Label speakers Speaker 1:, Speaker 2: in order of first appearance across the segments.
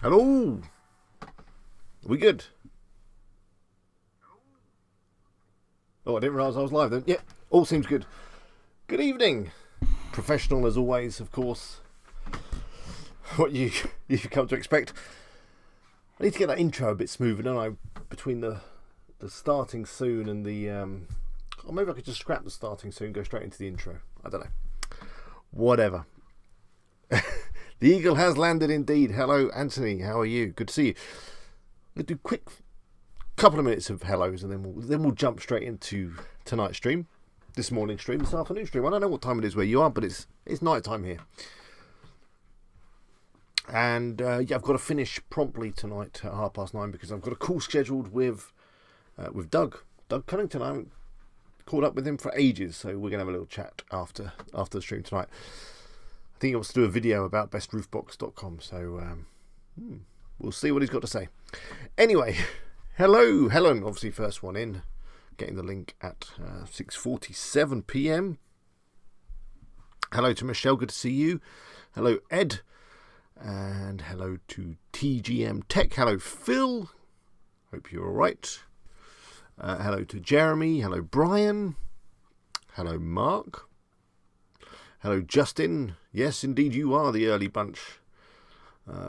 Speaker 1: Hello. Are we good? Oh, I didn't realise I was live then. Yeah, all seems good. Good evening. Professional as always, of course. What you've come to expect. I need to get that intro a bit smoother, don't I? Between the starting soon and the... or maybe I could just scrap the starting soon and go straight into the intro. I don't know. Whatever. The eagle has landed indeed. Hello, Anthony. How are you? Good to see you. We'll do a quick couple of minutes of hellos and then we'll jump straight into tonight's stream. This morning stream, this afternoon stream. I don't know what time it is where you are, but it's night time here. And yeah, I've got to finish promptly tonight at 9:30 because I've got a call scheduled with Doug Cunnington. I haven't caught up with him for ages, so we're gonna have a little chat after the stream tonight. I think he wants to do a video about bestroofbox.com, so we'll see what he's got to say. Anyway, hello, Helen, obviously first one in, getting the link at 6:47 p.m. Hello to Michelle, good to see you. Hello, Ed. And hello to TGM Tech. Hello, Phil. Hope you're all right. Hello to Jeremy. Hello, Brian. Hello, Mark. Hello, Justin. Yes, indeed, you are the early bunch.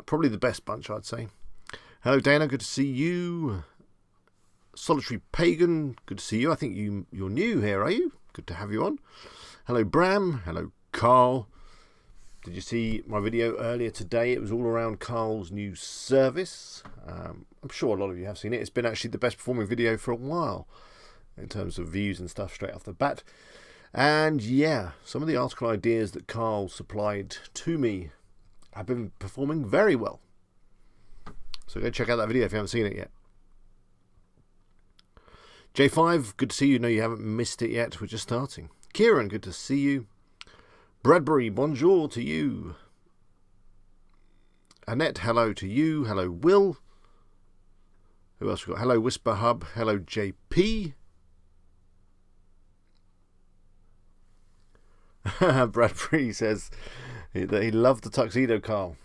Speaker 1: Probably the best bunch, I'd say. Hello, Dana. Good to see you. Solitary Pagan. Good to see you. I think you're new here, are you? Good to have you on. Hello, Bram. Hello, Carl. Did you see my video earlier today? It was all around Carl's new service. I'm sure a lot of you have seen it. It's been actually the best performing video for a while in terms of views and stuff straight off the bat. And yeah, some of the article ideas that Carl supplied to me have been performing very well. So go check out that video if you haven't seen it yet. J5, good to see you. No, you haven't missed it yet. We're just starting. Kieran, good to see you. Bradbury, bonjour to you. Annette, hello to you. Hello, Will. Who else we got? Hello, Whisper Hub. Hello, JP. Bradbury says that he loved the tuxedo, Carl.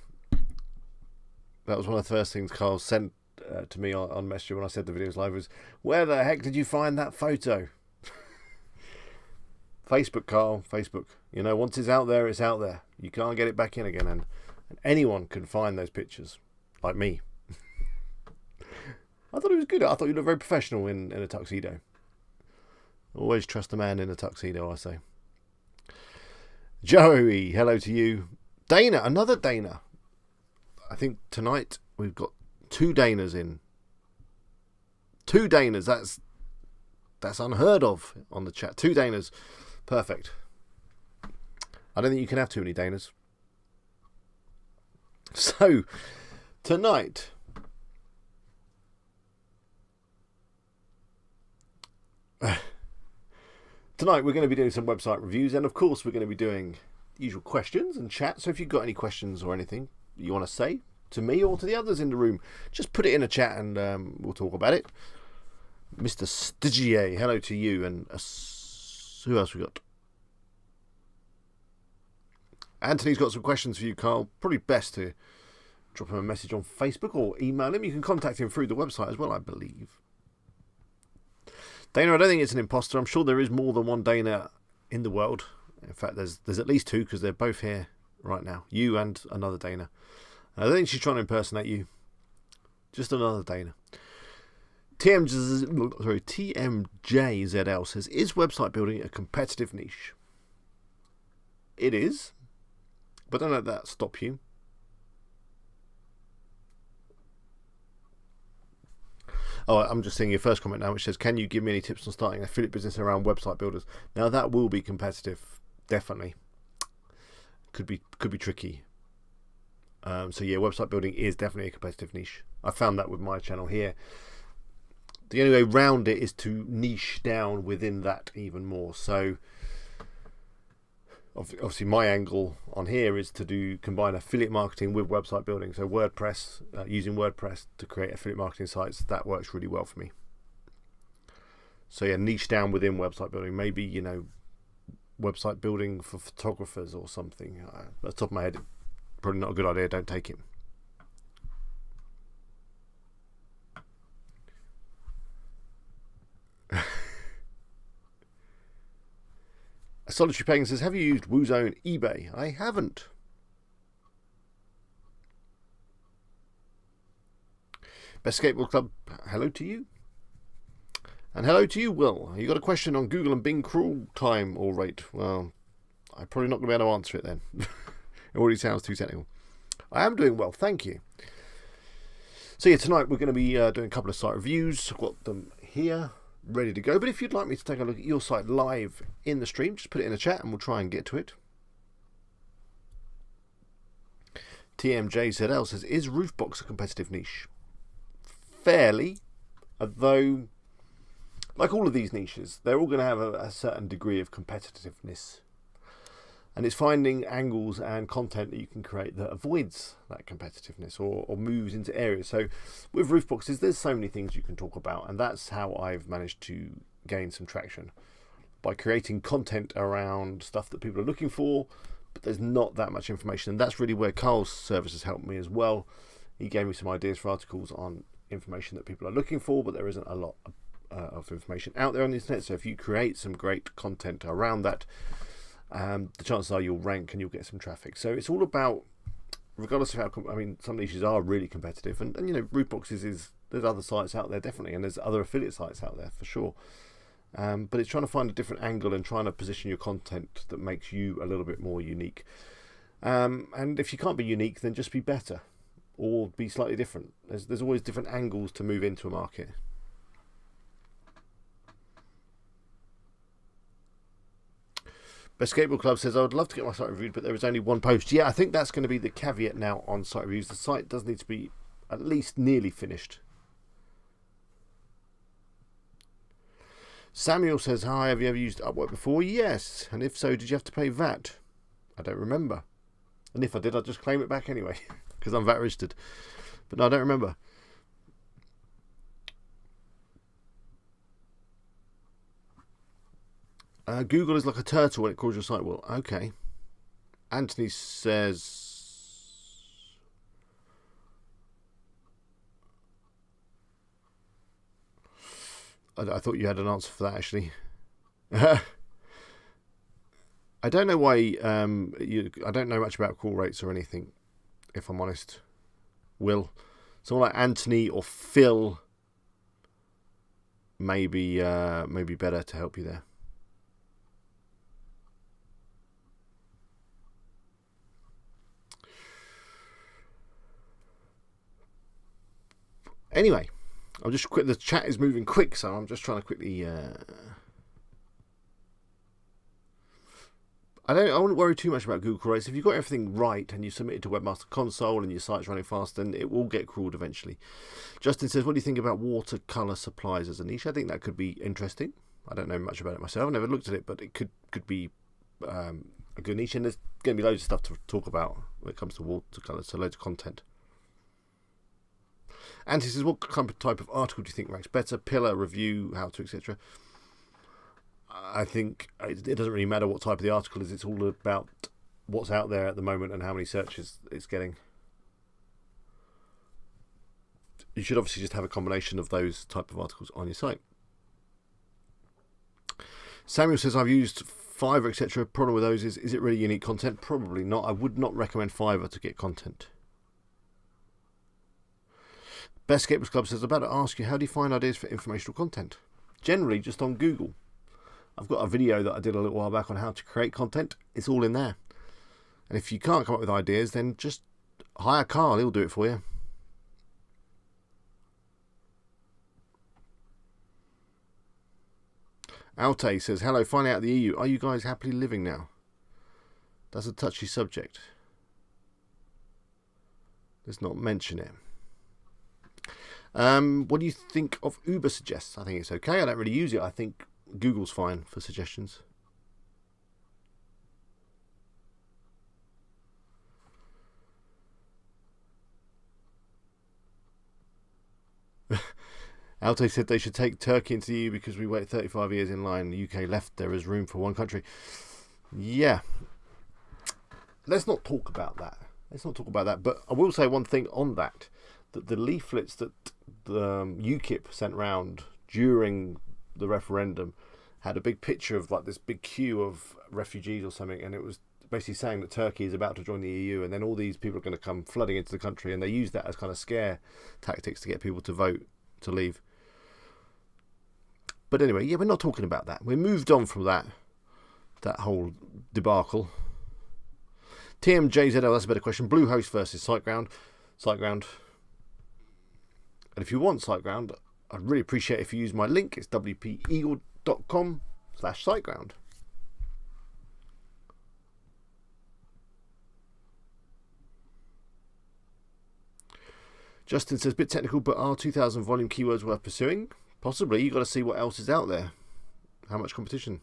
Speaker 1: That was one of the first things Carl sent to me on Messenger when I said the video was live was, where the heck did you find that photo? Facebook, Carl, Facebook. You know, once it's out there, it's out there. You can't get it back in again, and anyone can find those pictures, like me. I thought it was good. I thought you looked very professional in a tuxedo. Always trust a man in a tuxedo, I say. Joey, hello to you. Dana, another Dana. I think tonight we've got 2 Danas in. 2 Danas, that's unheard of on the chat. 2 Danas. Perfect. I don't think you can have too many Danas. So, tonight, we're going to be doing some website reviews, and of course we're going to be doing the usual questions and chat. So if you've got any questions or anything you want to say to me or to the others in the room, just put it in a chat and we'll talk about it. Mr. Stigier, hello to you. And who else we got? Anthony's got some questions for you, Carl. Probably best to drop him a message on Facebook or email him. You can contact him through the website as well, I believe. Dana, I don't think it's an imposter. I'm sure there is more than one Dana in the world. In fact, there's at least 2 because they're both here right now. You and another Dana. I don't think she's trying to impersonate you. Just another Dana. TMJZL says, is website building a competitive niche? It is. But don't let that stop you. Oh, I'm just seeing your first comment now, which says, can you give me any tips on starting an affiliate business around website builders? Now, that will be competitive, definitely. Could be tricky. So, yeah, website building is definitely a competitive niche. I found that with my channel here. The only way around it is to niche down within that even more. So, obviously my angle on here is to combine affiliate marketing with website building. So WordPress, using WordPress to create affiliate marketing sites, that works really well for me. So yeah, niche down within website building. Maybe, you know, website building for photographers or something. At the top of my head, probably not a good idea. Don't take it. Solitary Pagan says, have you used WooZone eBay? I haven't. Best Skateboard Club, hello to you. And hello to you, Will. You got a question on Google and Bing crawl time or rate? Well, I'm probably not going to be able to answer it then. It already sounds too technical. I am doing well, thank you. So yeah, tonight we're going to be doing a couple of site reviews. I've got them here, ready to go. But if you'd like me to take a look at your site live in the stream, just put it in the chat and we'll try and get to it. TMJZL says, is Roofbox a competitive niche? Fairly, although, like all of these niches, they're all going to have a certain degree of competitiveness. And it's finding angles and content that you can create that avoids that competitiveness or moves into areas. So with roof boxes, there's so many things you can talk about, and that's how I've managed to gain some traction, by creating content around stuff that people are looking for, but there's not that much information. And that's really where Carl's service has helped me as well. He gave me some ideas for articles on information that people are looking for, but there isn't a lot of information out there on the internet. So if you create some great content around that, the chances are you'll rank and you'll get some traffic. So it's all about, regardless of how, I mean, some niches are really competitive, and you know, roof boxes there's other sites out there definitely, and there's other affiliate sites out there for sure. But it's trying to find a different angle and trying to position your content that makes you a little bit more unique. And if you can't be unique, then just be better or be slightly different. There's always different angles to move into a market. Best Skateboard Club says, I would love to get my site reviewed, but there is only one post. Yeah, I think that's going to be the caveat now on site reviews. The site does need to be at least nearly finished. Samuel says, hi, have you ever used Upwork before? Yes. And if so, did you have to pay VAT? I don't remember. And if I did, I'd just claim it back anyway, because I'm VAT registered. But no, I don't remember. Google is like a turtle when it calls your site. Well, okay. Anthony says, I thought you had an answer for that actually. I don't know why. I don't know much about call rates or anything, if I'm honest. Will someone like Anthony or Phil maybe better to help you there. Anyway, I'll just quit. The chat is moving quick, so I'm just trying to quickly. I wouldn't worry too much about Google crawl rates. If you've got everything right and you submit it to Webmaster Console and your site's running fast, then it will get crawled eventually. Justin says, what do you think about watercolour supplies as a niche? I think that could be interesting. I don't know much about it myself. I've never looked at it, but it could be a good niche. And there's going to be loads of stuff to talk about when it comes to watercolours, so loads of content. And he says, what type of article do you think ranks better? Pillar, review, how to, etc. I think it doesn't really matter what type of the article is. It's all about what's out there at the moment and how many searches it's getting. You should obviously just have a combination of those type of articles on your site. Samuel says, I've used Fiverr, etc. Problem with those is it really unique content? Probably not. I would not recommend Fiverr to get content. Best Skateboard Club says, I'm about to ask you, how do you find ideas for informational content? Generally, just on Google. I've got a video that I did a little while back on how to create content. It's all in there. And if you can't come up with ideas, then just hire Carl. He'll do it for you. Alte says, hello, finally out of the EU. Are you guys happily living now? That's a touchy subject. Let's not mention it. What do you think of Uber suggests? I think it's okay. I don't really use it. I think Google's fine for suggestions. Alte said they should take Turkey into the EU because we wait 35 years in line. The UK left. There is room for one country. Yeah. Let's not talk about that. But I will say one thing on that. That the leaflets that the UKIP sent round during the referendum had a big picture of like this big queue of refugees or something, and it was basically saying that Turkey is about to join the EU, and then all these people are going to come flooding into the country, and they use that as kind of scare tactics to get people to vote to leave. But anyway, yeah, we're not talking about that. We moved on from that whole debacle. TMJZL, that's a better question. Bluehost versus SiteGround. SiteGround. And if you want SiteGround, I'd really appreciate if you use my link. It's wpeagle.com/SiteGround. Justin says, bit technical, but are 2,000 volume keywords worth pursuing? Possibly. You've got to see what else is out there. How much competition?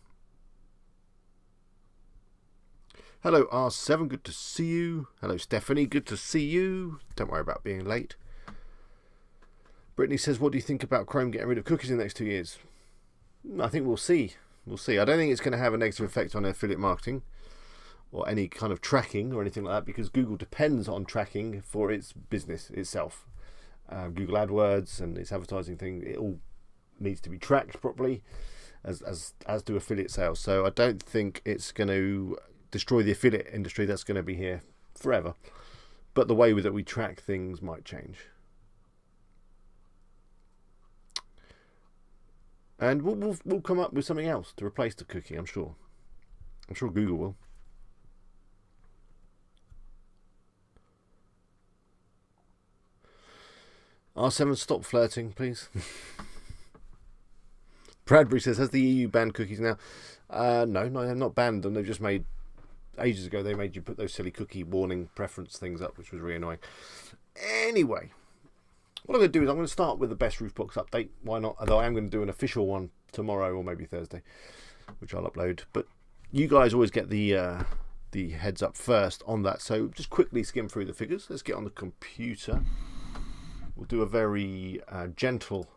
Speaker 1: Hello, R7. Good to see you. Hello, Stephanie. Good to see you. Don't worry about being late. Brittany says, what do you think about Chrome getting rid of cookies in the next 2 years? I think we'll see. We'll see. I don't think it's going to have a negative effect on affiliate marketing or any kind of tracking or anything like that, because Google depends on tracking for its business itself. Google AdWords and its advertising thing, it all needs to be tracked properly, as do affiliate sales. So I don't think it's going to destroy the affiliate industry. That's going to be here forever. But the way that we track things might change. And we'll come up with something else to replace the cookie, I'm sure. I'm sure Google will. R7, stop flirting, please. Bradbury says, has the EU banned cookies now? No, they've not banned them. They've just made, ages ago, they made you put those silly cookie warning preference things up, which was really annoying. Anyway, what I'm going to do is I'm going to start with the best roof box update. Why not? Although I am going to do an official one tomorrow or maybe Thursday, which I'll upload. But you guys always get the heads up first on that. So just quickly skim through the figures. Let's get on the computer. We'll do a very gentle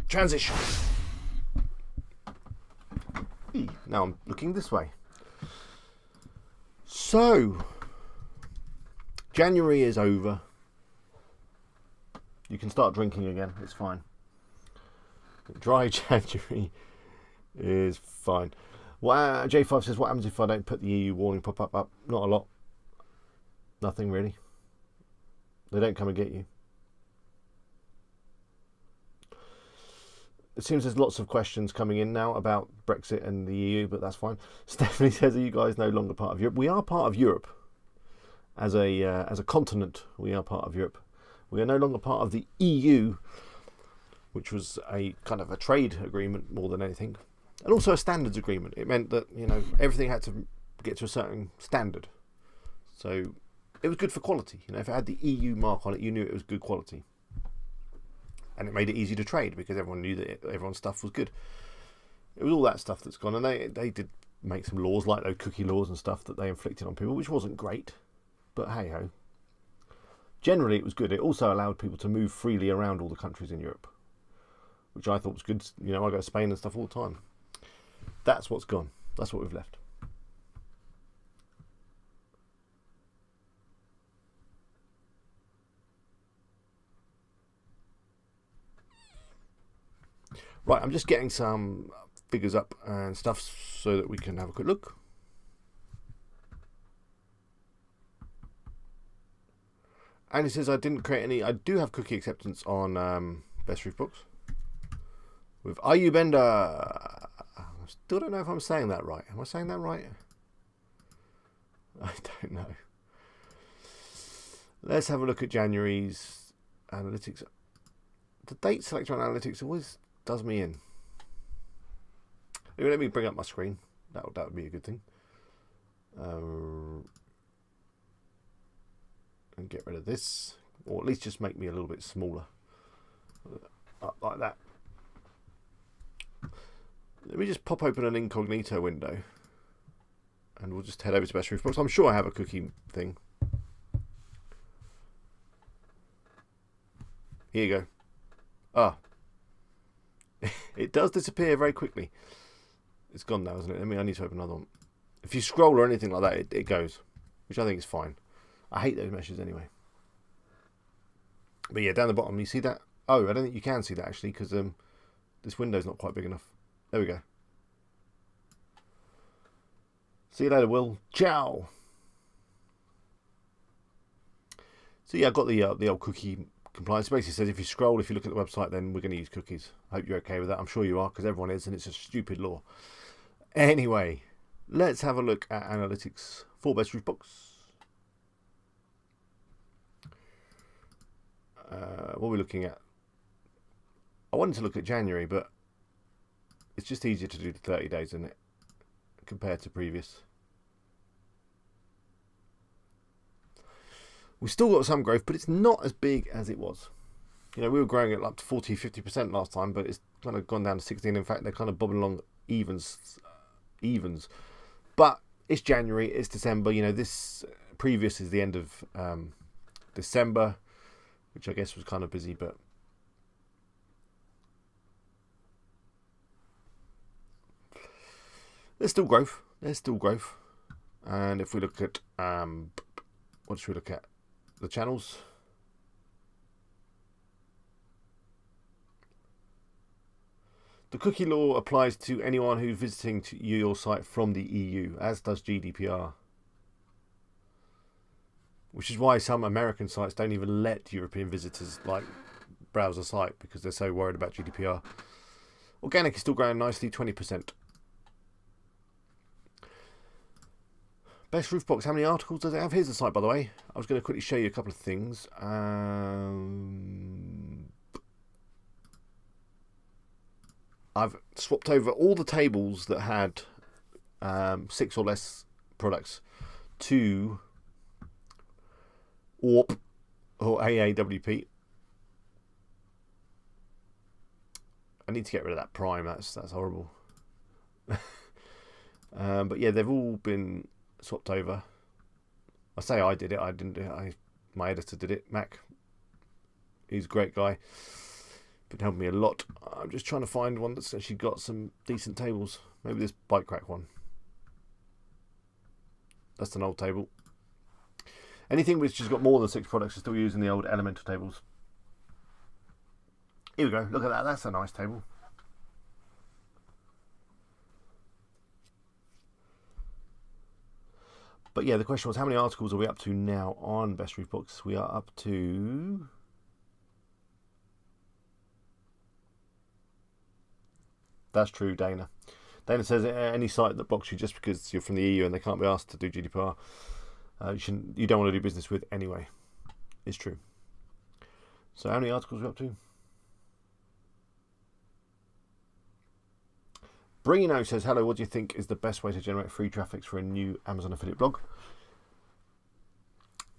Speaker 1: transition. Now I'm looking this way. So, January is over. You can start drinking again, it's fine. Dry January is fine. Well, J5 says, what happens if I don't put the EU warning pop-up up? Not a lot. Nothing really. They don't come and get you. It seems there's lots of questions coming in now about Brexit and the EU, but that's fine. Stephanie says, are you guys no longer part of Europe? We are part of Europe. As a continent, we are part of Europe. We are no longer part of the EU, which was a kind of a trade agreement more than anything. And also a standards agreement. It meant that, you know, everything had to get to a certain standard. So it was good for quality. You know, if it had the EU mark on it, you knew it was good quality. And it made it easy to trade because everyone knew that everyone's stuff was good. It was all that stuff that's gone. And they did make some laws, like those cookie laws and stuff that they inflicted on people, which wasn't great. But hey-ho. Generally, it was good. It also allowed people to move freely around all the countries in Europe, which I thought was good. You know, I go to Spain and stuff all the time. That's what's gone. That's what we've left. Right, I'm just getting some figures up and stuff so that we can have a quick look. And he says, I didn't create any. I do have cookie acceptance on Best Roof Books with Ayub Bender. I still don't know if I'm saying that right. Am I saying that right? I don't know. Let's have a look at January's analytics. The date selector on analytics always does me in. Let me bring up my screen. That would be a good thing. And get rid of this, or at least just make me a little bit smaller, like that. Let me just pop open an incognito window, and we'll just head over to Best Roof Books. I'm sure I have a cookie thing. Here you go. Ah, it does disappear very quickly. It's gone now, isn't it? I need to open another one. If you scroll or anything like that, it goes, which I think is fine. I hate those meshes anyway. But yeah, down the bottom, you see that? Oh, I don't think you can see that actually, because this window's not quite big enough. There we go. See you later, Will. Ciao. So yeah, I've got the old cookie compliance. It basically says if you look at the website, then we're going to use cookies. I hope you're okay with that. I'm sure you are, because everyone is, and it's a stupid law. Anyway, let's have a look at analytics for Best Roof Box. What are we looking at? I wanted to look at January, but it's just easier to do the 30 days, isn't it, compared to previous. We've still got some growth, but it's not as big as it was. You know, we were growing at up to 40-50% last time, but it's kind of gone down to 16. In fact, they're kind of bobbing along evens. But it's January, it's December. You know, this previous is the end of December, which I guess was kind of busy, but there's still growth. And if we look at what should we look at? The channels. The cookie law applies to anyone who's visiting your site from the EU, as does GDPR. Which is why some American sites don't even let European visitors browse a site, because they're so worried about GDPR. Organic is still growing nicely, 20%. Best Roof Box, how many articles does it have? Here's the site, by the way. I was going to quickly show you a couple of things. I've swapped over all the tables that had 6 or less products to AWP or AAWP. I need to get rid of that prime. That's horrible. But yeah, they've all been swapped over. I say I did it. I didn't do it. My editor did it. Mac. He's a great guy. Been helping me a lot. I'm just trying to find one that's actually got some decent tables. Maybe this bike crack one. That's an old table. Anything which has got more than 6 products is still using the old Elementor tables. Here we go. Look at that. That's a nice table. But yeah, the question was, how many articles are we up to now on Best Roof Box? We are up to... That's true, Dana. Dana says any site that blocks you just because you're from the EU and they can't be asked to do GDPR, you don't want to do business with anyway. It's true. So how many articles are we up to? Bringino says, hello, what do you think is the best way to generate free traffic for a new Amazon affiliate blog?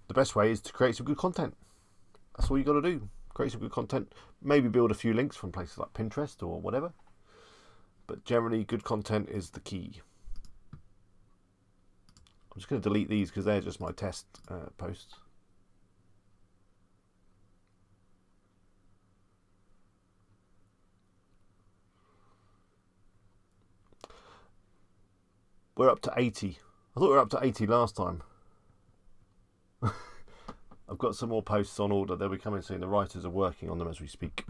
Speaker 1: The best way is to create some good content. That's all you got to do. Create some good content. Maybe build a few links from places like Pinterest or whatever. But generally, good content is the key. I'm just going to delete these because they're just my test posts. We're up to 80. I thought we were up to 80 last time. I've got some more posts on order. They'll be coming soon. The writers are working on them as we speak.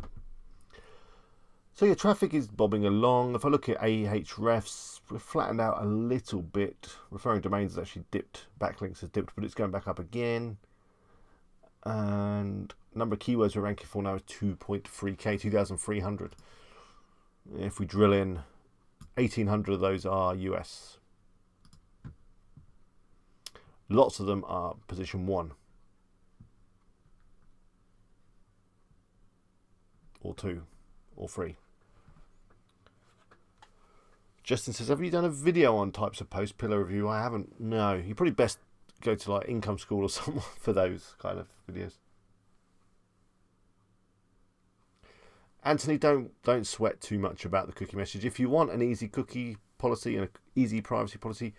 Speaker 1: So yeah, traffic is bobbing along. If I look at Ahrefs, we're flattened out a little bit. Referring domains has actually dipped. Backlinks has dipped, but it's going back up again. And number of keywords we're ranking for now is 2.3k, 2,300. If we drill in, 1,800 of those are US. Lots of them are position 1. Or 2. Or 3. Justin says, have you done a video on types of post pillar review? I haven't. No. You probably best go to like Income School or something for those kind of videos. Anthony, don't sweat too much about the cookie message. If you want an easy cookie policy and an easy privacy policy,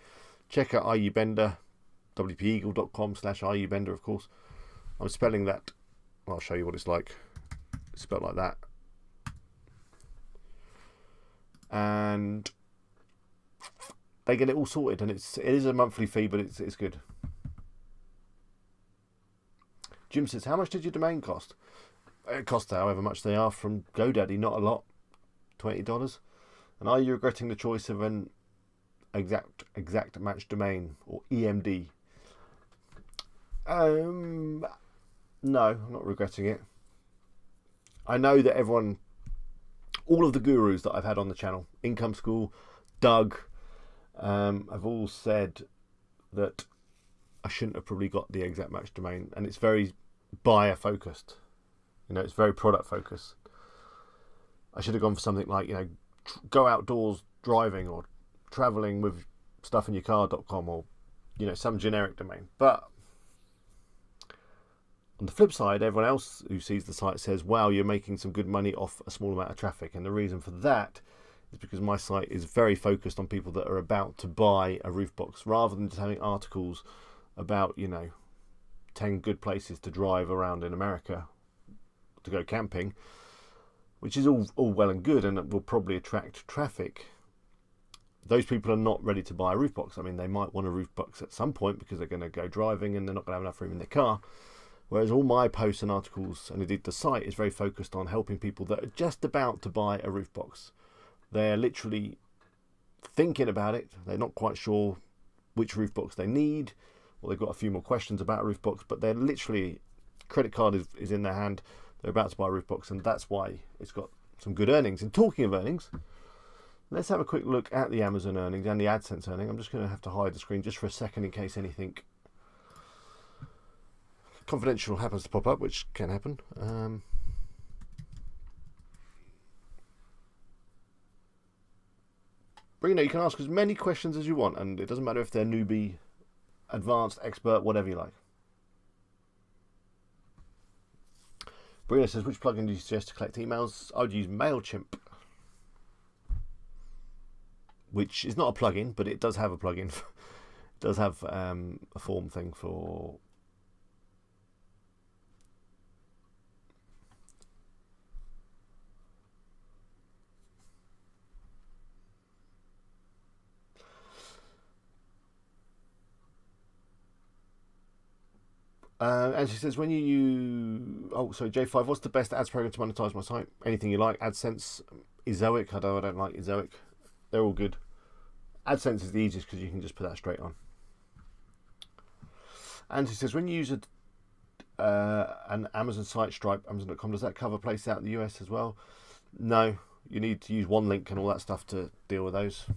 Speaker 1: check out IUBender, wpeagle.com/IUBender, of course. I'm spelling that. I'll show you what it's like. It's spelled like that. And they get it all sorted, and it is a monthly fee, but it's good. Jim says, how much did your domain cost? It cost however much they are from GoDaddy, not a lot, $20. And are you regretting the choice of an exact match domain, or EMD. No, I'm not regretting it. I know that everyone, all of the gurus that I've had on the channel, Income School, Doug, have all said that I shouldn't have probably got the exact match domain, and it's very buyer focused. It's very product focused. I should have gone for something like, go outdoors driving, or traveling with stuff in your car.com, or some generic domain. But on the flip side, everyone else who sees the site says, wow, you're making some good money off a small amount of traffic. And the reason for that is because my site is very focused on people that are about to buy a roof box, rather than just having articles about 10 good places to drive around in America to go camping, which is all well and good, and it will probably attract traffic. Those people are not ready to buy a roof box. I mean, they might want a roof box at some point because they're going to go driving and they're not going to have enough room in their car. Whereas all my posts and articles, and indeed the site, is very focused on helping people that are just about to buy a roof box. They're literally thinking about it. They're not quite sure which roof box they need, or they've got a few more questions about a roof box, but they're literally, credit card is in their hand. They're about to buy a roof box, and that's why it's got some good earnings. And talking of earnings, let's have a quick look at the Amazon earnings and the AdSense earning. I'm just going to have to hide the screen just for a second in case anything confidential happens to pop up, which can happen. But you can ask as many questions as you want, and it doesn't matter if they're newbie, advanced, expert, whatever you like. Brina says, which plugin do you suggest to collect emails? I would use MailChimp, which is not a plugin, but it does have a plugin. It does have a form thing for and she says, when you use... Oh, sorry, J5, what's the best ads program to monetize my site? Anything you like. AdSense, Ezoic. I don't like Ezoic. They're all good. AdSense is the easiest because you can just put that straight on. And she says, when you use an Amazon site, Stripe, Amazon.com, does that cover places out in the US as well? No. You need to use OneLink and all that stuff to deal with those.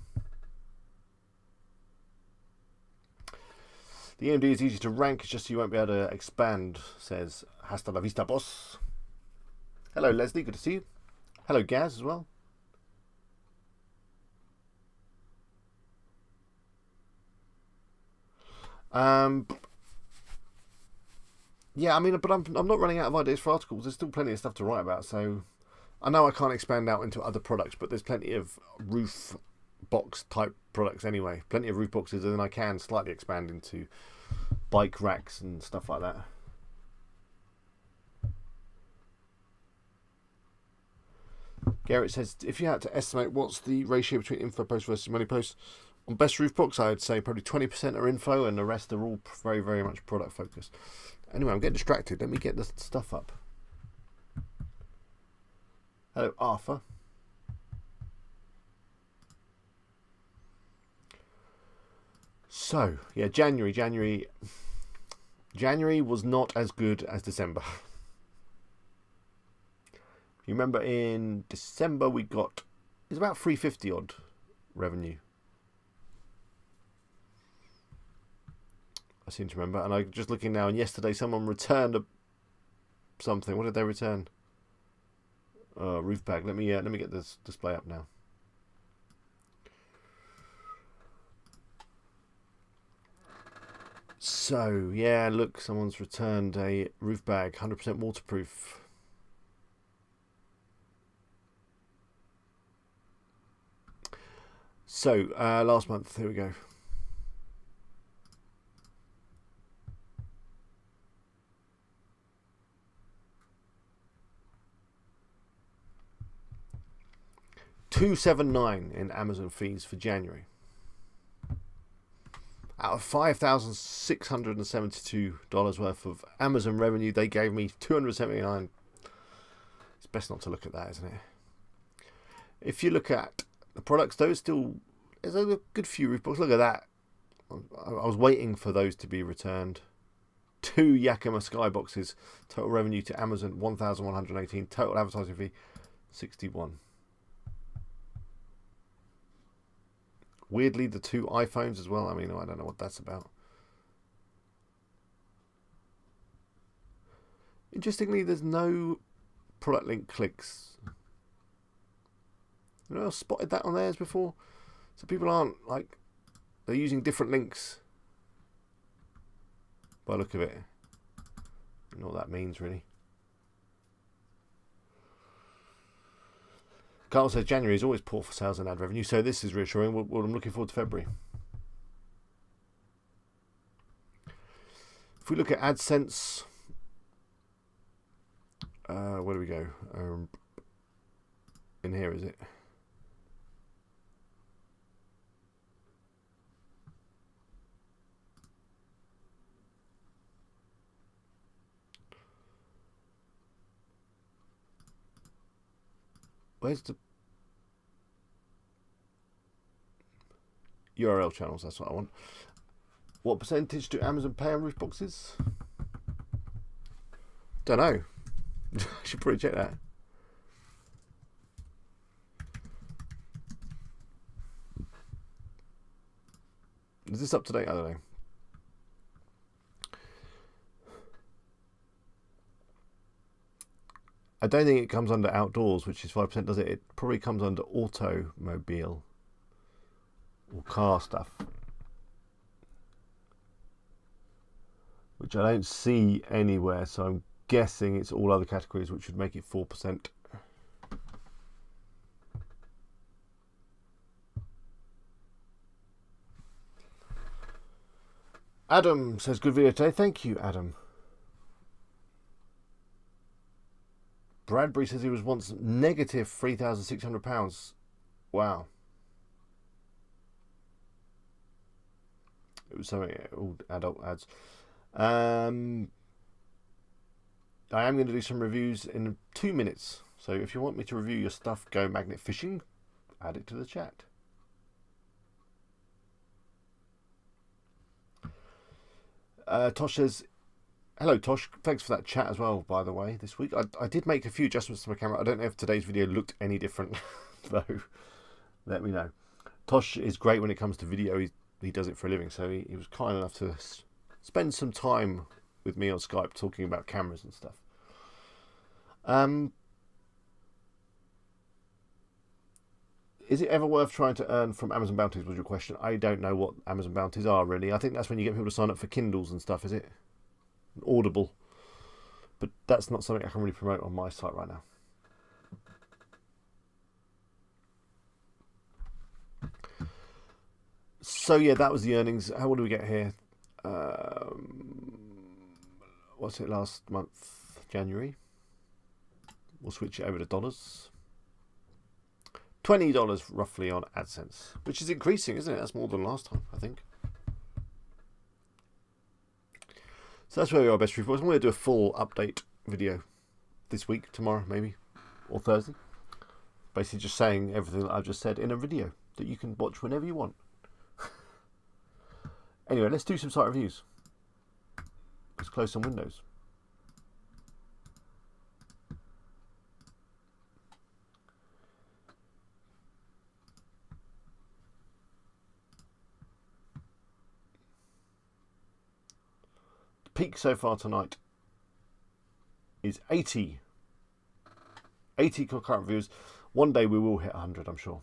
Speaker 1: The EMD is easy to rank, it's just you won't be able to expand, says Hasta la vista, boss. Hello, Leslie, good to see you. Hello, Gaz, as well. Yeah, I mean, but I'm not running out of ideas for articles. There's still plenty of stuff to write about, so I know I can't expand out into other products, but there's plenty of roof box type products anyway. Plenty of roof boxes, and then I can slightly expand into bike racks and stuff like that. Garrett says, if you had to estimate what's the ratio between info posts versus money posts on best roof box, I would say probably 20% are info and the rest are all very, very much product focused. Anyway, I'm getting distracted. Let me get the stuff up. Hello, Arthur. So, yeah, January was not as good as December. You remember in December we got, it's about 350 odd revenue. I seem to remember, and I'm just looking now, and yesterday someone returned something. What did they return? Roof bag. Let me get this display up now. So, yeah, look, someone's returned a roof bag, 100% waterproof. So, last month, here we go. $279 in Amazon fees for January. Out of $5,672 worth of Amazon revenue, they gave me $279. It's best not to look at that, isn't it? If you look at the products, those still there's a good few roof boxes. Look at that. I was waiting for those to be returned. 2 Yakima skyboxes. Total revenue to Amazon 1,118. Total advertising fee 61. Weirdly, the 2 iPhones as well. I mean, I don't know what that's about. Interestingly, there's no product link clicks. You know, I spotted that on theirs before. So people aren't like, they're using different links by the look of it. I don't know what that means really. Carl says January is always poor for sales and ad revenue, so this is reassuring. Well, I'm looking forward to February. If we look at AdSense, where do we go? In here, is it? Where's the URL channels? That's what I want. What percentage do Amazon pay on roof boxes? Don't know. I should probably check that. Is this up to date? I don't know. I don't think it comes under outdoors, which is 5%, does it? It probably comes under automobile or car stuff, which I don't see anywhere, so I'm guessing it's all other categories, which would make it 4%. Adam says, good video today. Thank you, Adam. Bradbury says he was once negative £3,600. Wow. It was something, all adult ads. I am going to do some reviews in 2 minutes. So if you want me to review your stuff, go magnet fishing, add it to the chat. Tosh says, hello Tosh, thanks for that chat as well, by the way, this week. I did make a few adjustments to my camera. I don't know if today's video looked any different, though. Let me know. Tosh is great when it comes to video. He does it for a living, so he was kind enough to spend some time with me on Skype talking about cameras and stuff. Is it ever worth trying to earn from Amazon bounties, was your question. I don't know what Amazon bounties are, really. I think that's when you get people to sign up for Kindles and stuff, is it? Audible. But that's not something I can really promote on my site right now. So yeah, that was the earnings. What do we get here? What's it last month? January. We'll switch it over to dollars. $20 roughly on AdSense, which is increasing, isn't it? That's more than last time, I think. So that's where we are, best reports. I'm going to do a full update video this week, tomorrow maybe, or Thursday. Basically just saying everything that I've just said in a video that you can watch whenever you want. Anyway, let's do some site reviews. Let's close some windows. Peak so far tonight is 80 concurrent views. One day we will hit 100, I'm sure.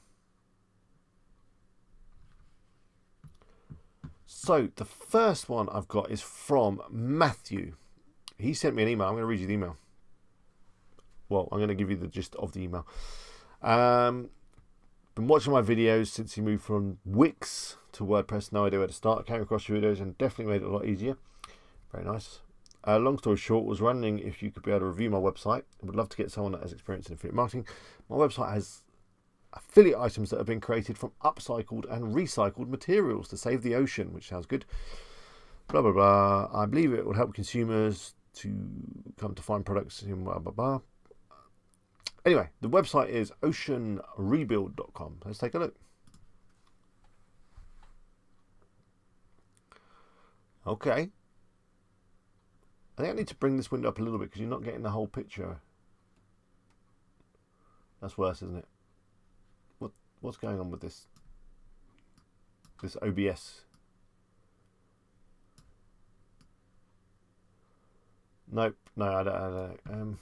Speaker 1: So the first one I've got is from Matthew. He sent me an email. I'm going to read you the email. Well, I'm going to give you the gist of the email. Been watching my videos since he moved from Wix to WordPress. No idea where to start. Came across your videos and definitely made it a lot easier. Very nice. Long story short, was wondering if you could be able to review my website. I would love to get someone that has experience in affiliate marketing. My website has affiliate items that have been created from upcycled and recycled materials to save the ocean, which sounds good. Blah, blah, blah. I believe it will help consumers to come to find products in blah, blah, blah. Anyway, the website is oceanrebuild.com. Let's take a look. Okay. I think I need to bring this window up a little bit because you're not getting the whole picture. That's worse, isn't it? What's going on with this OBS? Nope. No, I don't.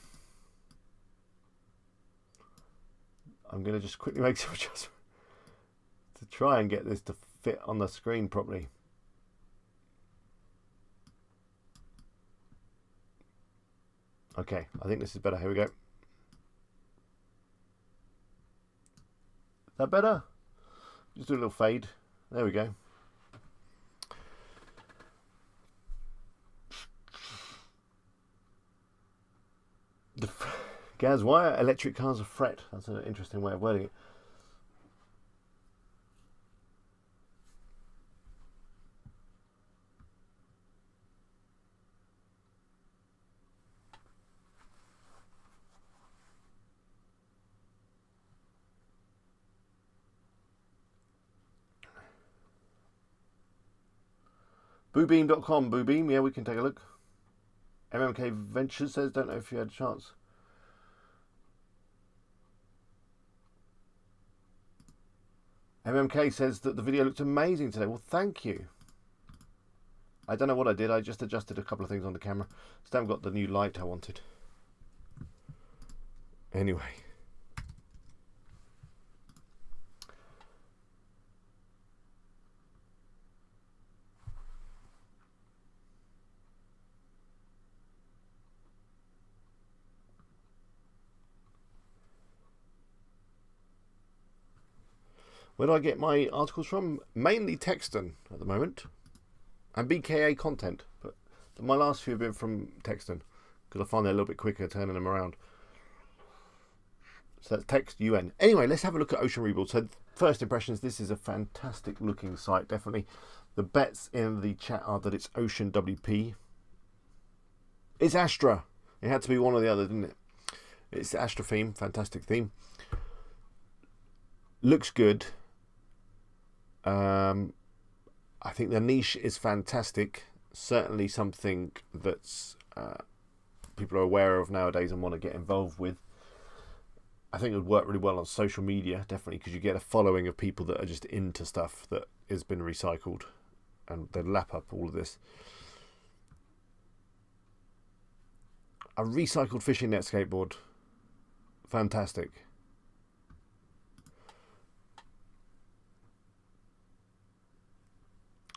Speaker 1: I'm going to just quickly make some adjustments to try and get this to fit on the screen properly. Okay, I think this is better. Here we go. Is that better? Just do a little fade. There we go. Gaz, why are electric cars a threat? That's an interesting way of wording it. Boobeam.com, Boobeam, yeah, we can take a look. MMK Ventures says, don't know if you had a chance. MMK says that the video looked amazing today. Well, thank you. I don't know what I did. I just adjusted a couple of things on the camera. Still haven't got the new light I wanted. Anyway. Where do I get my articles from? Mainly Texton at the moment. And BKA content. But my last few have been from Texton. Because I find they're a little bit quicker turning them around. So that's Text UN. Anyway, let's have a look at Ocean Rebuild. So first impressions, this is a fantastic looking site, definitely. The bets in the chat are that it's Ocean WP. It's Astra. It had to be one or the other, didn't it? It's the Astra theme, fantastic theme. Looks good. I think the niche is fantastic. Certainly something that's people are aware of nowadays and want to get involved with. I think it would work really well on social media, definitely, because you get a following of people that are just into stuff that has been recycled, and they lap up all of this. A recycled fishing net skateboard. Fantastic.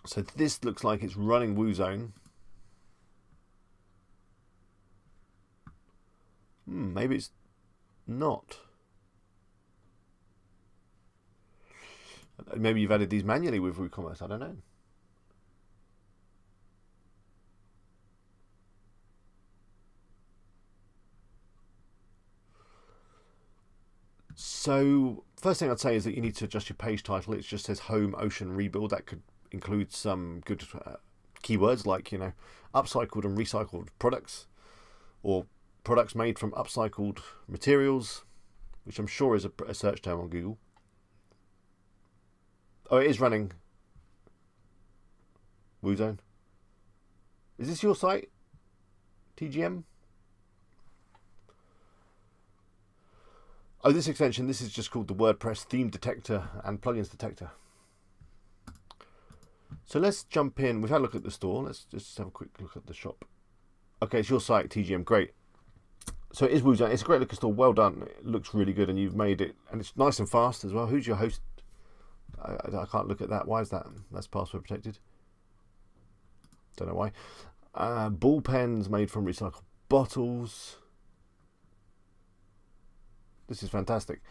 Speaker 1: So this looks like it's running WooZone. Maybe it's not. Maybe you've added these manually with WooCommerce. I don't know. So first thing I'd say is that you need to adjust your page title. It just says Home Ocean Rebuild. That could include some good keywords like, you know, upcycled and recycled products, or products made from upcycled materials, which I'm sure is a search term on Google. Oh, it is running WooZone. Is this your site, TGM? Oh, this extension, this is just called the WordPress Theme Detector and Plugins Detector. So let's jump in. We've had a look at the store. Let's just have a quick look at the shop. Okay, it's your site, TGM. Great. So it is WooZone. It's a great looking store. Well done. It looks really good, and you've made it, and it's nice and fast as well. Who's your host? I can't look at that. Why is that? That's password protected. Don't know why. Ball pens made from recycled bottles. This is fantastic.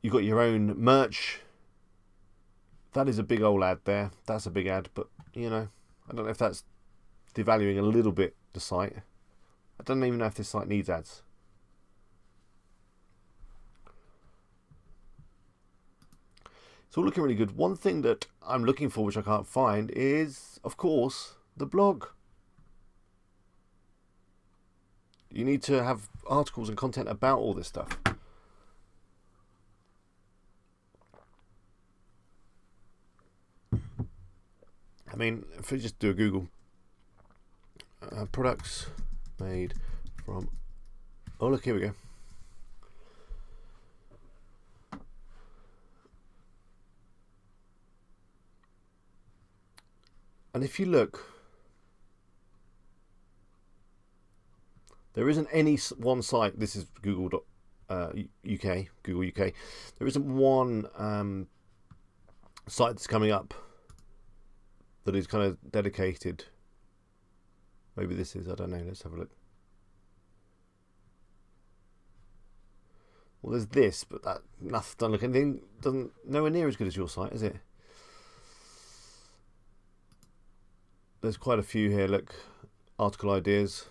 Speaker 1: You've got your own merch. That is a big old ad there. That's a big ad, but, you know, I don't know if that's devaluing a little bit the site. I don't even know if this site needs ads. It's all looking really good. One thing that I'm looking for, which I can't find, is, of course, the blog. You need to have articles and content about all this stuff. mean, if we just do a Google, products made from, oh look, here we go. And if you look, there isn't any one site. This is Google UK, Google UK. There isn't one site that's coming up that is kind of dedicated. Maybe this is, I don't know. Let's have a look. Well, there's this, but that nothing doesn't look anything. Doesn't nowhere near as good as your site, is it? There's quite a few here. Look, article ideas.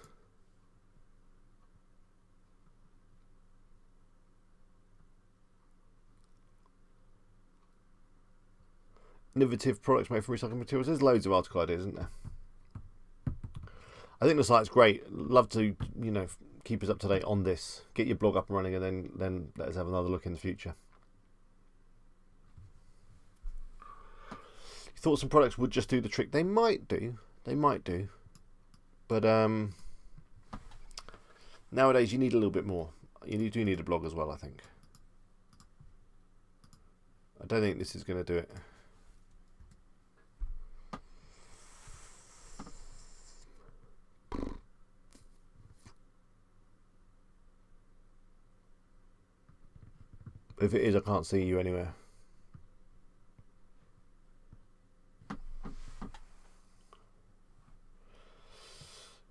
Speaker 1: Innovative products made from recycled materials. There's loads of article ideas, isn't there? I think the site's great. Love to, keep us up to date on this. Get your blog up and running, and then let us have another look in the future. You thought some products would just do the trick? They might do. But nowadays you need a little bit more. You do need a blog as well, I think. I don't think this is going to do it. If it is, I can't see you anywhere.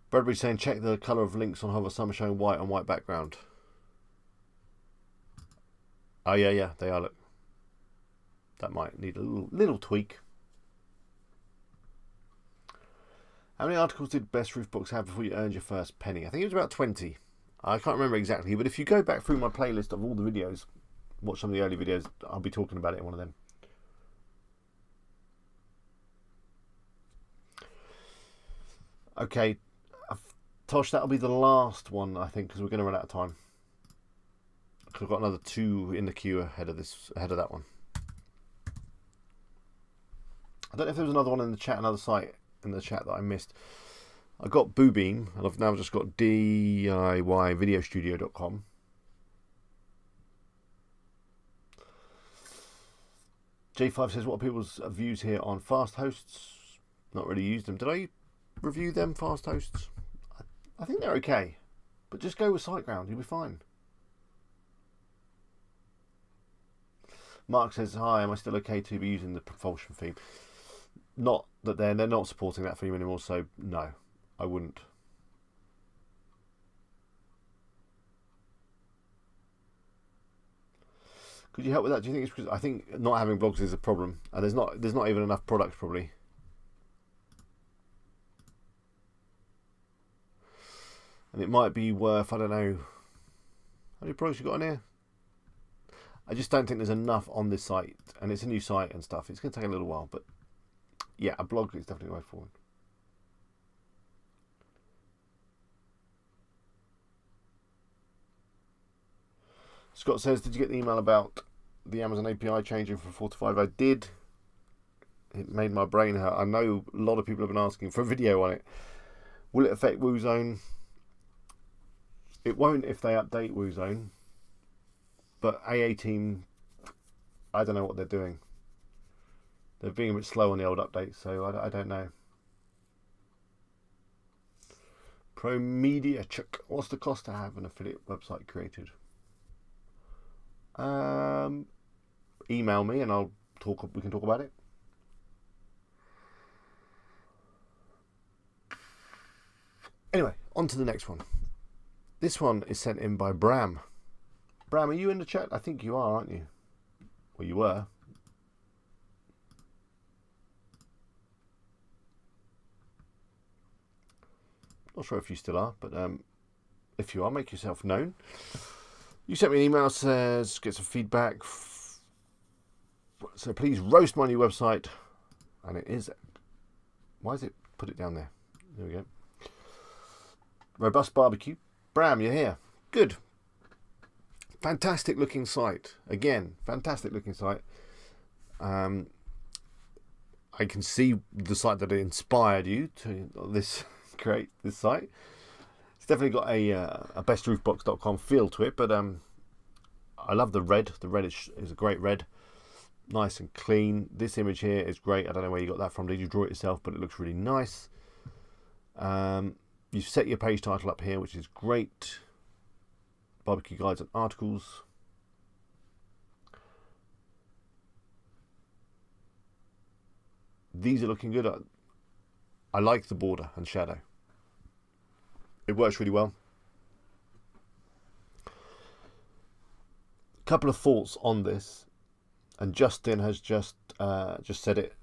Speaker 1: Bradbury's saying check the colour of links on hover. Some are showing white on white background. Oh yeah, they are. Look, that might need a little tweak. How many articles did Best Roof Books have before you earned your first penny? I think it was about 20. I can't remember exactly, but if you go back through my playlist of all the videos, watch some of the early videos, I'll be talking about it in one of them. Okay, Tosh, that'll be the last one, I think, because we're going to run out of time. Because I've got another 2 in the queue ahead of that one. I don't know if there was another one in the chat, another site in the chat that I missed. I got Boobeam, and I've now just got DIYvideostudio.com. J5 says, what are people's views here on fast hosts? Not really used them. Did I review them, fast hosts? I think they're okay, but just go with SiteGround, you'll be fine. Mark says, hi, am I still okay to be using the propulsion theme? Not that they're not supporting that theme anymore, so no, I wouldn't. Could you help with that? Do you think it's because I think not having blogs is a problem, and there's not even enough products probably. And it might be worth, I don't know, how many products you got on here? I just don't think there's enough on this site, and it's a new site and stuff. It's going to take a little while, but yeah, a blog is definitely the way forward. Scott says, did you get the email about the Amazon API changing from 4 to 5? I did. It made my brain hurt. I know a lot of people have been asking for a video on it. Will it affect WooZone? It won't if they update WooZone. But AA team, I don't know what they're doing. They're being a bit slow on the old updates, so I don't know. Pro Media Check. What's the cost to have an affiliate website created? Email me and we can talk about it. Anyway, on to the next one. This one is sent in by Bram. Bram, are you in the chat? I think you are, aren't you? Well, you were. Not sure if you still are, but if you are, make yourself known. You sent me an email, says, get some feedback. So please roast my new website. And it is. Why is it? Put it down there. There we go. Robust barbecue. Bram, you're here. Good. Fantastic looking site. Again, fantastic looking site. I I can see the site that inspired you to create this site. It's definitely got a bestroofbox.com feel to it, but I love the red. The red is a great red, nice and clean. This image here is great. I don't know where you got that from. Did you draw it yourself? But it looks really nice. You've set your page title up here, which is great. Barbecue guides and articles. These are looking good. I like the border and shadow. It works really well. A couple of thoughts on this, and Justin has just said it.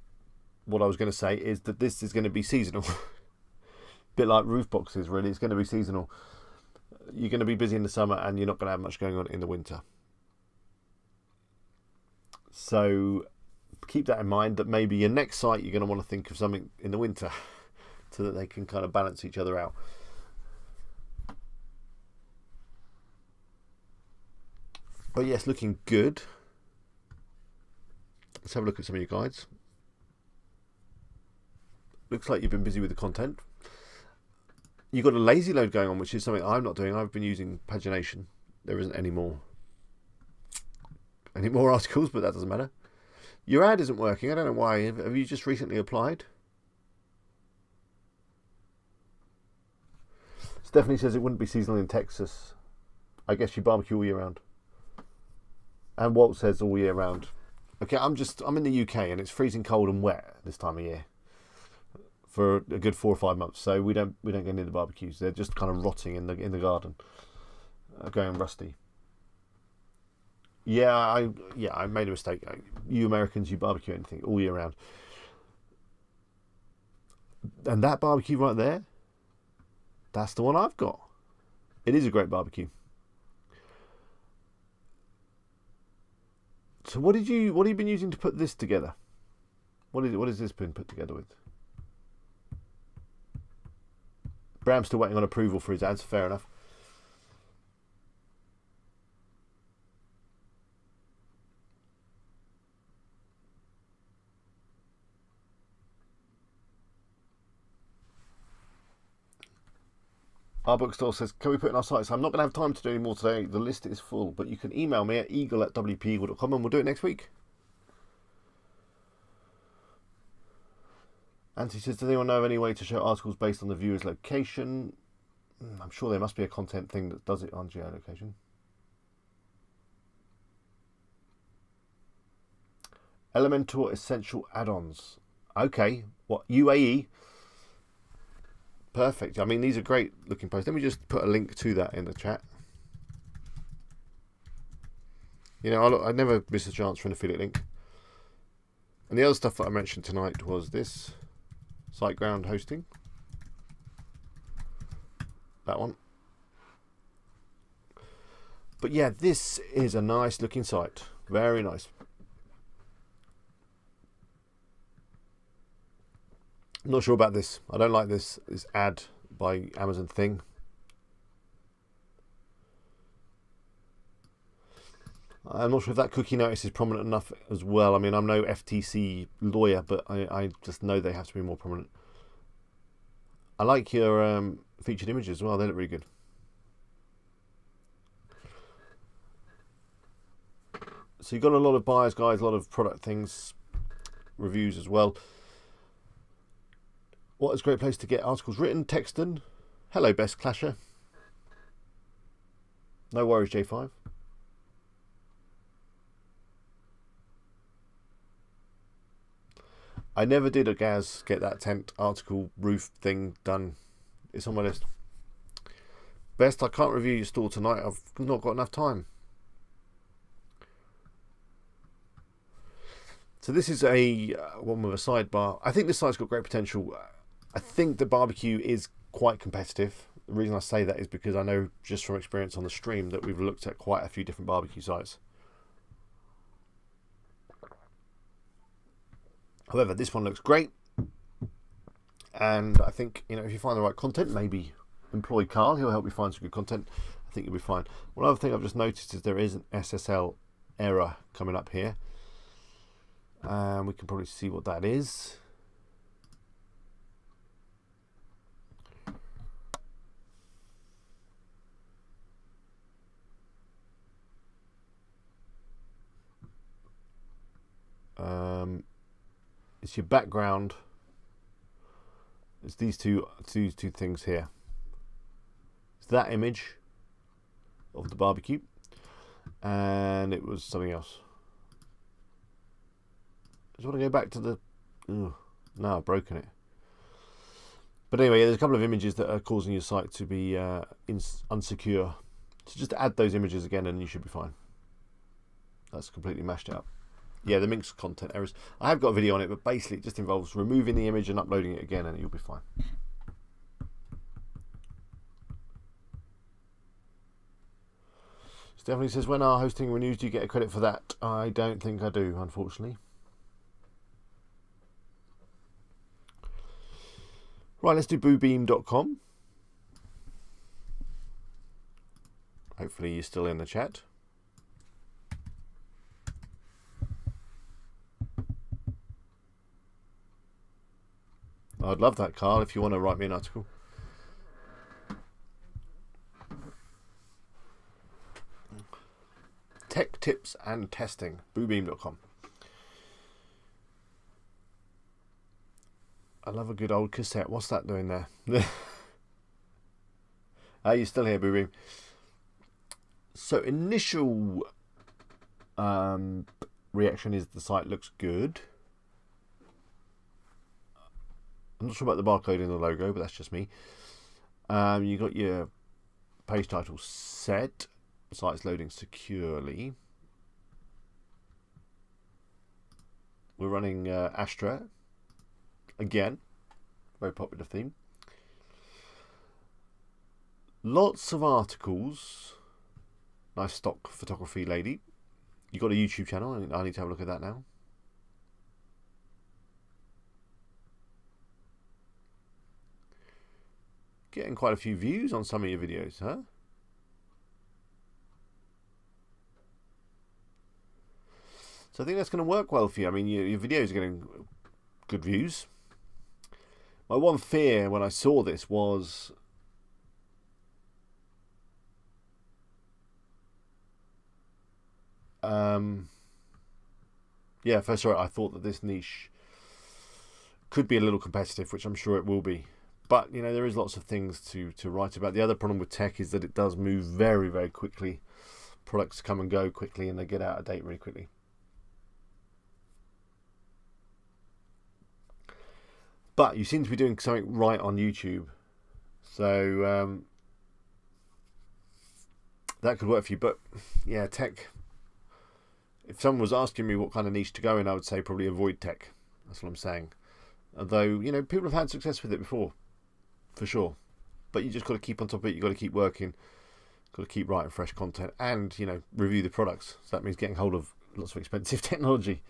Speaker 1: What I was going to say is that this is going to be seasonal. Bit like roof boxes, really. It's going to be seasonal. You're going to be busy in the summer and you're not going to have much going on in the winter. So keep that in mind, that maybe your next site you're going to want to think of something in the winter so that they can kind of balance each other out. But yes, looking good. Let's have a look at some of your guides. Looks like you've been busy with the content. You've got a lazy load going on, which is something I'm not doing. I've been using pagination. There isn't any more articles, but that doesn't matter. Your ad isn't working. I don't know why. Have you just recently applied? Stephanie says it wouldn't be seasonal in Texas. I guess you barbecue all year round. And Walt says all year round. Okay, I'm in the UK and it's freezing cold and wet this time of year for a good 4 or 5 months. So we don't get near the barbecues. They're just kind of rotting in the garden, going rusty. Yeah, I made a mistake. You Americans, you barbecue anything all year round. And that barbecue right there, that's the one I've got. It is a great barbecue. So what have you been using to put this together? What has this been put together with? Bram's still waiting on approval for his ads. Fair enough. Our bookstore says, can we put in our sites? I'm not going to have time to do any more today. The list is full, but you can email me at eagle@wpeagle.com and we'll do it next week. Auntie says, does anyone know of any way to show articles based on the viewer's location? I'm sure there must be a content thing that does it on geolocation. Elementor Essential Add-ons. Okay, what, UAE? Perfect. I mean, these are great looking posts. Let me just put a link to that in the chat. You know, I never miss a chance for an affiliate link. And the other stuff that I mentioned tonight was this SiteGround hosting. That one. But yeah, this is a nice looking site. Very nice. I'm not sure about this. I don't like this ad by Amazon thing. I'm not sure if that cookie notice is prominent enough as well. I mean, I'm no FTC lawyer, but I just know they have to be more prominent. I like your featured images as well. They look really good. So you've got a lot of buyers guides, a lot of product things, reviews as well. What is a great place to get articles written? Texton. Hello, Best Clasher. No worries, J5. I never did a Gaz get that tent article roof thing done. It's on my list. Best, I can't review your store tonight. I've not got enough time. So this is a one with a sidebar. I think this site's got great potential. I think the barbecue is quite competitive. The reason I say that is because I know just from experience on the stream that we've looked at quite a few different barbecue sites. However, this one looks great. And I think, you know, if you find the right content, maybe employ Carl. He'll help you find some good content. I think you'll be fine. One other thing I've just noticed is there is an SSL error coming up here. We can probably see what that is. it's your background. It's these two things here. It's that image of the barbecue, and it was something else. I just want to go back to the... no, I've broken it. But anyway, there's a couple of images that are causing your site to be unsecure. So just add those images again and you should be fine. That's completely mashed up. Yeah, the Minx content errors. I have got a video on it, but basically it just involves removing the image and uploading it again and you'll be fine. Stephanie says, when our hosting renews, do you get a credit for that? I don't think I do, unfortunately. Right, let's do boobeam.com. Hopefully you're still in the chat. I'd love that, Carl, if you want to write me an article. Tech tips and testing, boobeam.com. I love a good old cassette. What's that doing there? Are you still here, Boobeam? So initial reaction is the site looks good. I'm not sure about the barcode in the logo, but that's just me. You got your page title set. The site's loading securely. We're running Astra. Again, very popular theme. Lots of articles. Nice stock photography lady. You got a YouTube channel. I need to have a look at that now. Getting quite a few views on some of your videos, huh? So I think that's going to work well for you. I mean, your videos are getting good views. My one fear when I saw this was yeah, first of all, I thought that this niche could be a little competitive, which I'm sure it will be. But, you know, there is lots of things to write about. The other problem with tech is that it does move very, very quickly. Products come and go quickly and they get out of date really quickly. But you seem to be doing something right on YouTube. So that could work for you. But yeah, tech. If someone was asking me what kind of niche to go in, I would say probably avoid tech. That's what I'm saying. Although, you know, people have had success with it before, for sure. But you just got to keep on top of it. You've got to keep working. Got to keep writing fresh content and, you know, review the products. So that means getting hold of lots of expensive technology.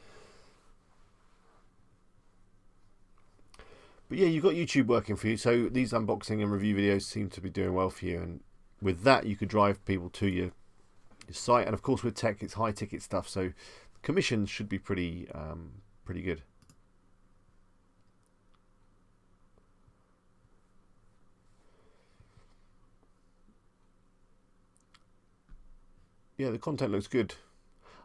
Speaker 1: But yeah, you've got YouTube working for you, so these unboxing and review videos seem to be doing well for you, and with that you could drive people to your site. And of course with tech, it's high ticket stuff, so commissions should be pretty good. Yeah, the content looks good.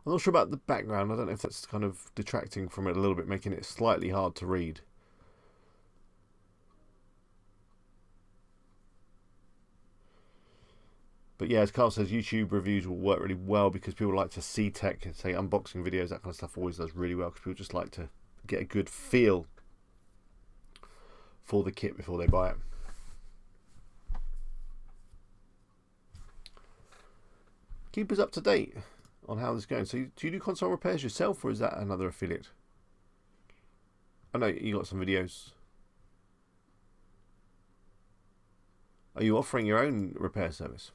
Speaker 1: I'm not sure about the background. I don't know if that's kind of detracting from it a little bit, making it slightly hard to read. But yeah, as Carl says, YouTube reviews will work really well because people like to see tech, say unboxing videos, that kind of stuff always does really well because people just like to get a good feel for the kit before they buy it. Keep us up to date on how this is going. So do you do console repairs yourself, or is that another affiliate? I know you got some videos. Are you offering your own repair service?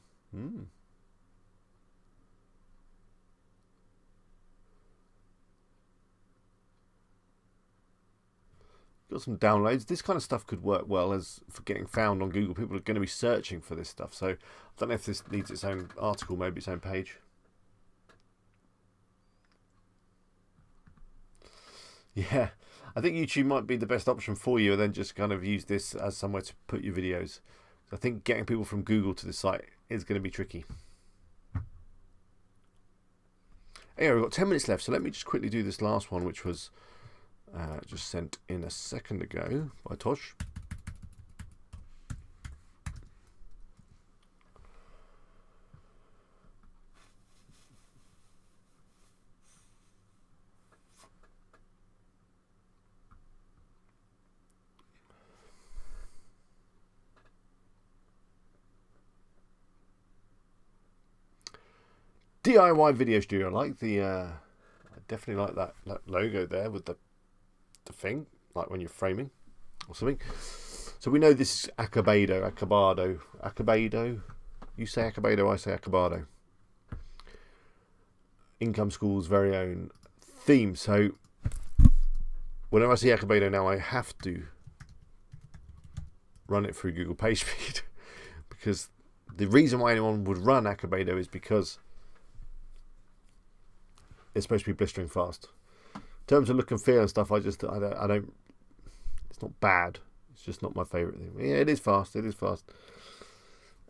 Speaker 1: Got some downloads. This kind of stuff could work well as for getting found on Google. People are going to be searching for this stuff. So I don't know if this needs its own article, maybe its own page. Yeah, I think YouTube might be the best option for you, and then just kind of use this as somewhere to put your videos. I think getting people from Google to the site is going to be tricky. Anyway, we've got 10 minutes left, so let me just quickly do this last one, which was just sent in a second ago by Tosh. DIY Video Studio. I like the I definitely like that logo there with the thing, like when you're framing or something. So we know this is Acabado. You say Acabado, I say Acabado. Income School's very own theme. So whenever I see Acabado now, I have to run it through Google PageSpeed because the reason why anyone would run Acabado is because it's supposed to be blistering fast. In terms of look and feel and stuff, I don't. It's not bad. It's just not my favourite thing. Yeah, it is fast. It is fast,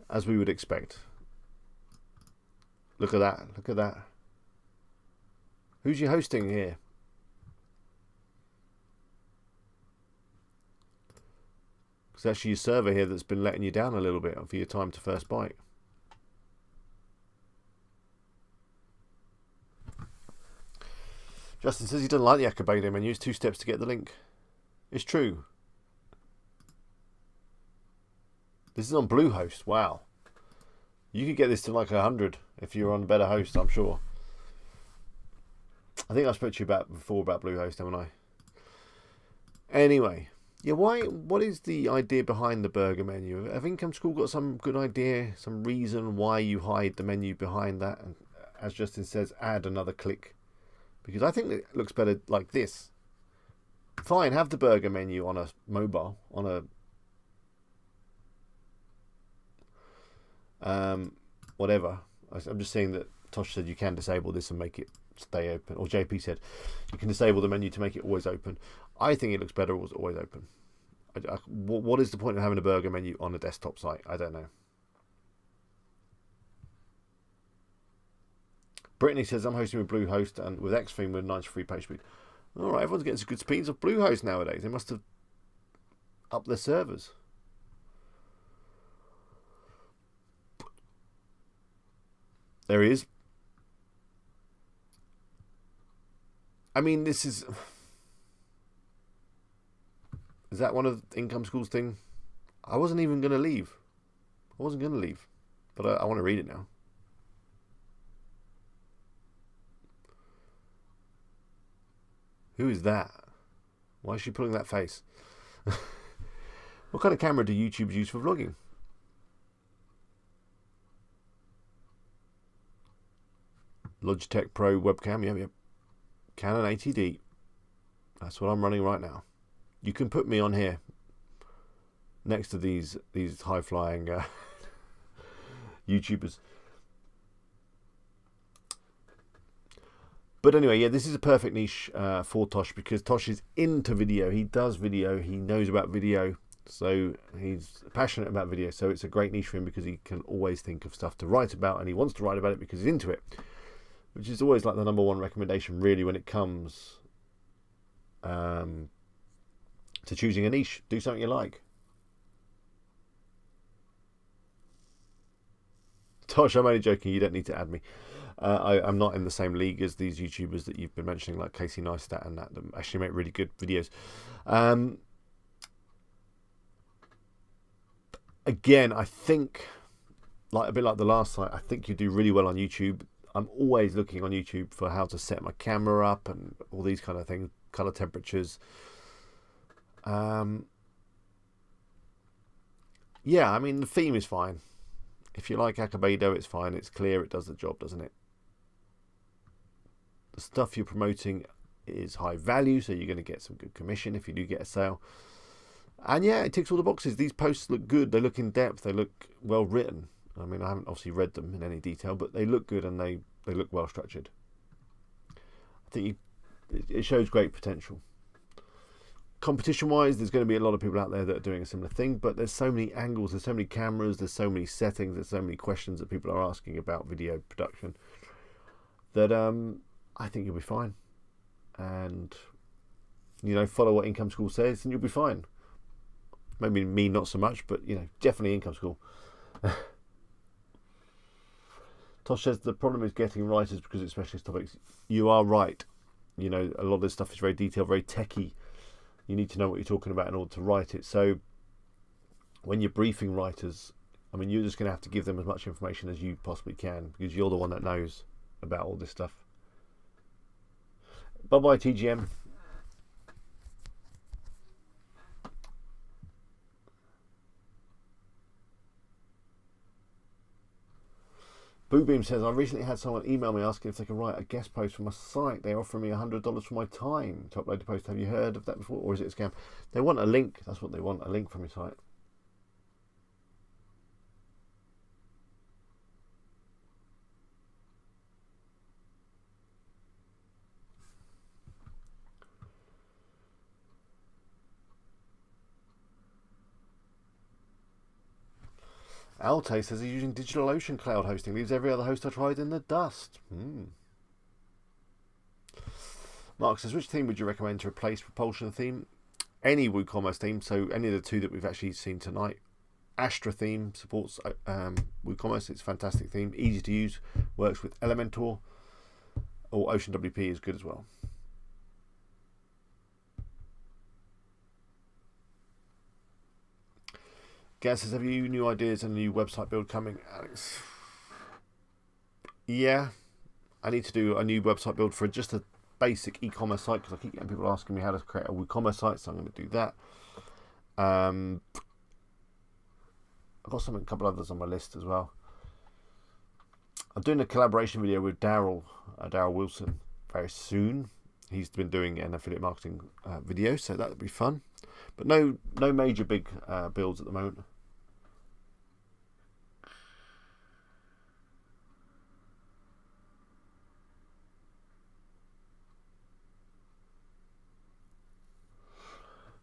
Speaker 1: as we would expect. Look at that. Look at that. Who's you hosting here? It's actually your server here that's been letting you down a little bit for your time to first byte. Justin says he doesn't like the Acabado menu. It's 2 steps to get the link. It's true. This is on Bluehost. Wow. You could get this to like 100 if you're on a better host, I'm sure. I think I spoke to you before about Bluehost, haven't I? Anyway. Yeah, what is the idea behind the burger menu? Have Income School got some good idea, some reason why you hide the menu behind that? And as Justin says, add another click. Because I think it looks better like this. Fine, have the burger menu on a mobile, on a whatever. I'm just saying that Tosh said you can disable this and make it stay open. Or JP said you can disable the menu to make it always open. I think it looks better was always open. What is the point of having a burger menu on a desktop site? I don't know. Brittany says, I'm hosting with Bluehost and with Xtheme with 93 page speed. Alright, everyone's getting some good speeds of Bluehost nowadays. They must have upped their servers. There he is. I mean, this is... Is that one of Income School's thing? I wasn't even going to leave. I wasn't going to leave. But I want to read it now. Who is that? Why is she pulling that face? What kind of camera do YouTubers use for vlogging? Logitech Pro webcam, yeah. Canon 80D. That's what I'm running right now. You can put me on here next to these high-flying YouTubers. But anyway, yeah, this is a perfect niche for Tosh because Tosh is into video. He does video. He knows about video. So he's passionate about video. So it's a great niche for him because he can always think of stuff to write about and he wants to write about it because he's into it. Which is always like the #1 recommendation really when it comes to choosing a niche. Do something you like. Tosh, I'm only joking. You don't need to add me. I'm not in the same league as these YouTubers that you've been mentioning, like Casey Neistat and that actually make really good videos. Again, I think, like a bit like the last site, I think you do really well on YouTube. I'm always looking on YouTube for how to set my camera up and all these kind of things, color temperatures. Yeah, I mean, the theme is fine. If you like Acabado, it's fine. It's clear. It does the job, doesn't it? The stuff you're promoting is high value, so you're going to get some good commission if you do get a sale. And yeah, it ticks all the boxes. These posts look good. They look in depth. They look well written. I mean, I haven't obviously read them in any detail, but they look good and they look well structured. I think it shows great potential. Competition-wise, there's going to be a lot of people out there that are doing a similar thing, but there's so many angles, there's so many cameras, there's so many settings, there's so many questions that people are asking about video production that I think you'll be fine. And follow what Income School says, and you'll be fine. Maybe me not so much, but definitely Income School. Tosh says the problem is getting writers because it's specialist topics. You are right. A lot of this stuff is very detailed, very techy. You need to know what you're talking about in order to write it. So when you're briefing writers, you're just going to have to give them as much information as you possibly can, because you're the one that knows about all this stuff. Bye-bye, TGM. Boobeam says, I recently had someone email me asking if they can write a guest post for my site. They're offering me $100 for my time to upload the post. Have you heard of that before, or is it a scam? They want a link. That's what they want, a link from your site. Alte says he's using DigitalOcean cloud hosting. Leaves every other host I tried in the dust. Mark says, which theme would you recommend to replace Propulsion theme? Any WooCommerce theme. So any of the two that we've actually seen tonight. Astra theme supports WooCommerce. It's a fantastic theme. Easy to use. Works with Elementor. Or Ocean WP is good as well. Gaz says, have you new ideas and a new website build coming, Alex? Yeah, I need to do a new website build for just a basic e-commerce site, because I keep getting people asking me how to create a WooCommerce site, so I'm going to do that. I've got a couple others on my list as well. I'm doing a collaboration video with Daryl Wilson very soon. He's been doing an affiliate marketing video, so that would be fun. But no major big builds at the moment.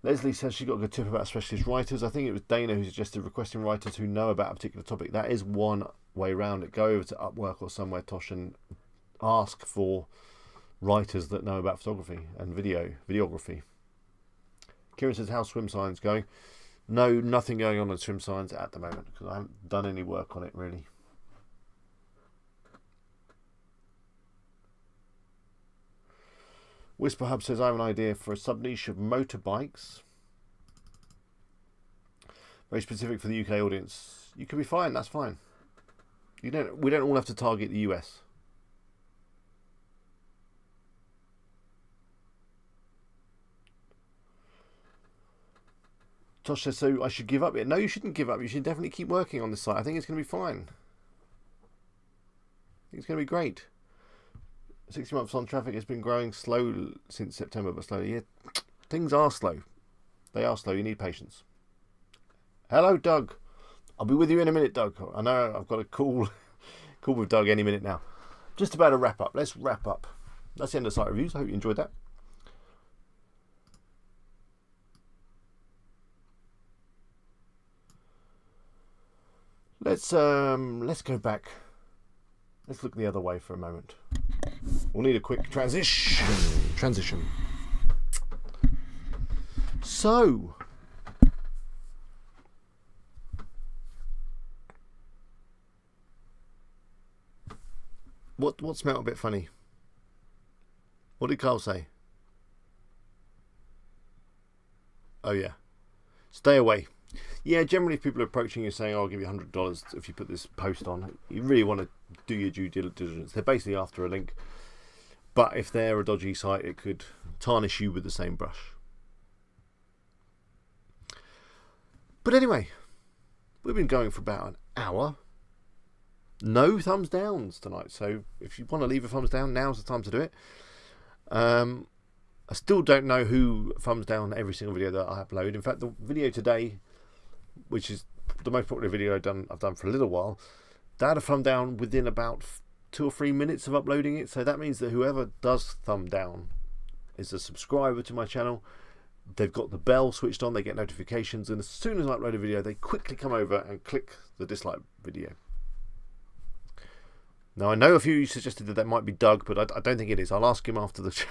Speaker 1: Leslie says she got a good tip about specialist writers. I think it was Dana who suggested requesting writers who know about a particular topic. That is one way around it. Go over to Upwork or somewhere, Tosh, and ask for writers that know about photography and videography. Kieran says, how's swim science going? No, nothing going on in swim science at the moment, because I haven't done any work on it really. Whisper Hub says, I have an idea for a sub-niche of motorbikes. Very specific for the UK audience. You can be fine, that's fine. We don't all have to target the US. Tosh says, so I should give up? No, you shouldn't give up. You should definitely keep working on this site. I think it's going to be fine. I think it's going to be great. 60 months on traffic has been growing slow since September, but slowly. Yeah, things are slow. They are slow. You need patience. Hello, Doug. I'll be with you in a minute, Doug. I know I've got a call with Doug any minute now. Just about to wrap up. Let's wrap up. That's the end of site reviews. I hope you enjoyed that. Let's go back. Let's look the other way for a moment. We'll need a quick transition. So, what smelled a bit funny? What did Carl say? Oh yeah, stay away. Yeah, generally if people are approaching you saying, I'll give you $100 if you put this post on, you really want to do your due diligence. They're basically after a link. But if they're a dodgy site, it could tarnish you with the same brush. But anyway, we've been going for about an hour. No thumbs downs tonight. So if you want to leave a thumbs down, now's the time to do it. I still don't know who thumbs down every single video that I upload. In fact, the video today, which is the most popular video I've done for a little while, that had a thumb down within about 2 or 3 minutes of uploading it. So that means that whoever does thumb down is a subscriber to my channel. They've got the bell switched on, they get notifications, and as soon as I upload a video, they quickly come over and click the dislike video. Now, I know a few of you suggested that might be Doug, but I don't think it is. I'll ask him after the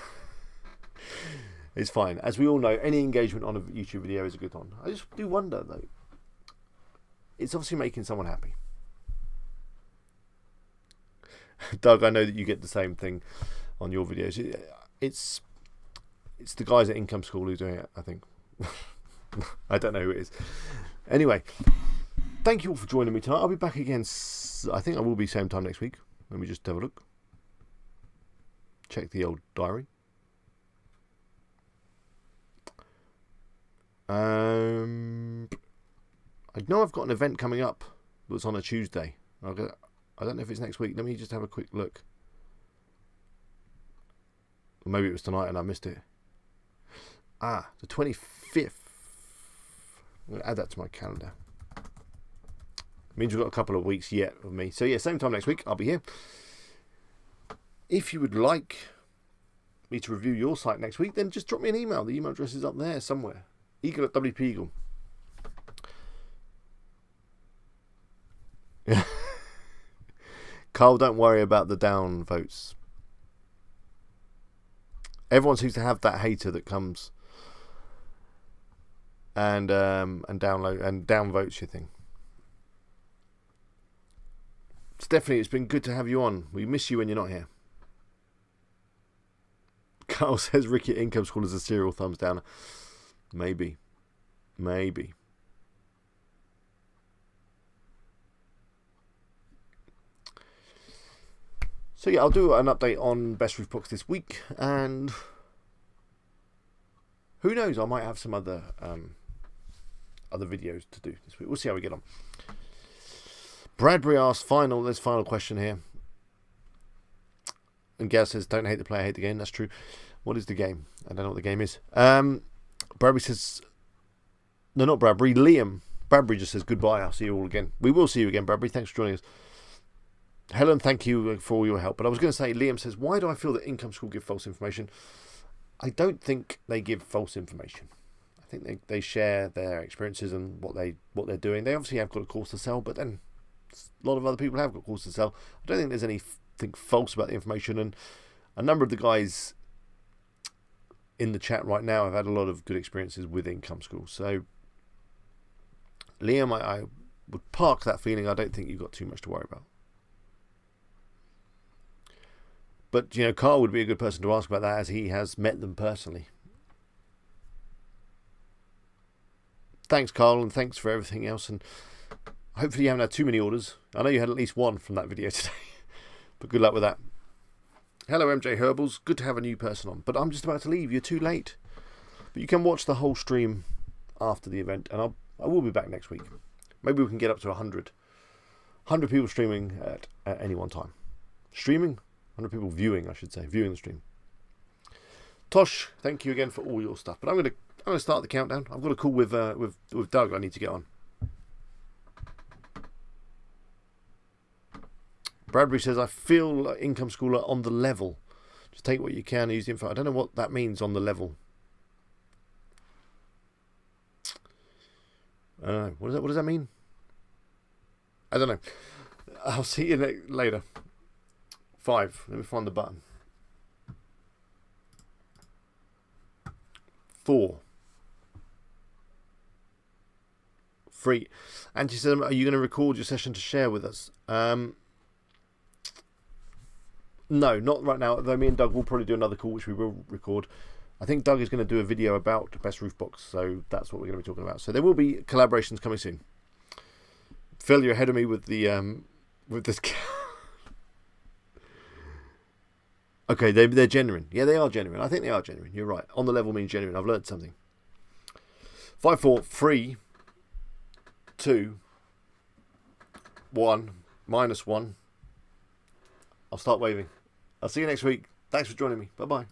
Speaker 1: It's fine. As we all know, any engagement on a YouTube video is a good one. I just do wonder, though. It's obviously making someone happy. Doug, I know that you get the same thing on your videos. It's the guys at Income School who are doing it, I think. I don't know who it is. Anyway, thank you all for joining me tonight. I'll be back again. I think I will be same time next week. Let me just have a look. Check the old diary. I know I've got an event coming up that's on a Tuesday. I don't know if it's next week. Let me just have a quick look. Or maybe it was tonight and I missed it. The 25th. I'm going to add that to my calendar. It means we've got a couple of weeks yet of me. So yeah, same time next week, I'll be here. If you would like me to review your site next week, then just drop me an email. The email address is up there somewhere. Eagle at WP Eagle. Carl, don't worry about the down votes. Everyone seems to have that hater that comes and download and downvotes your thing. Stephanie, it's been good to have you on. We miss you when you're not here. Carl says Ricky at Income School is a serial thumbs down. Maybe. So yeah, I'll do an update on Best Roof Box this week, and who knows, I might have some other videos to do this week. We'll see how we get on. Bradbury asks, there's final question here. And Gail says, don't hate the player, hate the game. That's true. What is the game? I don't know what the game is. Bradbury says, no, not Bradbury, Liam. Bradbury just says, goodbye, I'll see you all again. We will see you again, Bradbury. Thanks for joining us. Helen, thank you for all your help. But I was going to say, Liam says, why do I feel that Income School give false information? I don't think they give false information. I think they share their experiences and what they're doing. They obviously have got a course to sell, but then a lot of other people have got courses to sell. I don't think there's anything false about the information, and a number of the guys in the chat right now have had a lot of good experiences with Income School. So, Liam, I would park that feeling. I don't think you've got too much to worry about. But, you know, Carl would be a good person to ask about that, as he has met them personally. Thanks, Carl, and thanks for everything else. And hopefully you haven't had too many orders. I know you had at least one from that video today. But good luck with that. Hello, MJ Herbals. Good to have a new person on. But I'm just about to leave. You're too late. But you can watch the whole stream after the event. And I will be back next week. Maybe we can get up to 100. 100 people streaming at any one time. Streaming? 100 people viewing, I should say. Viewing the stream. Tosh, thank you again for all your stuff. But I'm going to start the countdown. I've got a call with Doug I need to get on. Bradbury says, I feel Income School are on the level. Just take what you can and use the info. I don't know what that means, on the level. I don't know. What does that mean? I don't know. I'll see you later. 5. Let me find the button. 4. 3. And she said, are you going to record your session to share with us? No, not right now. Though me and Doug will probably do another call, which we will record. I think Doug is going to do a video about Best Roof Box, so that's what we're going to be talking about. So there will be collaborations coming soon. Phil, you're ahead of me with this. Okay, they're genuine. Yeah, they are genuine. I think they are genuine. You're right. On the level means genuine. I've learned something. 5, 4, 3, 2, 1, -1. I'll start waving. I'll see you next week. Thanks for joining me. Bye-bye.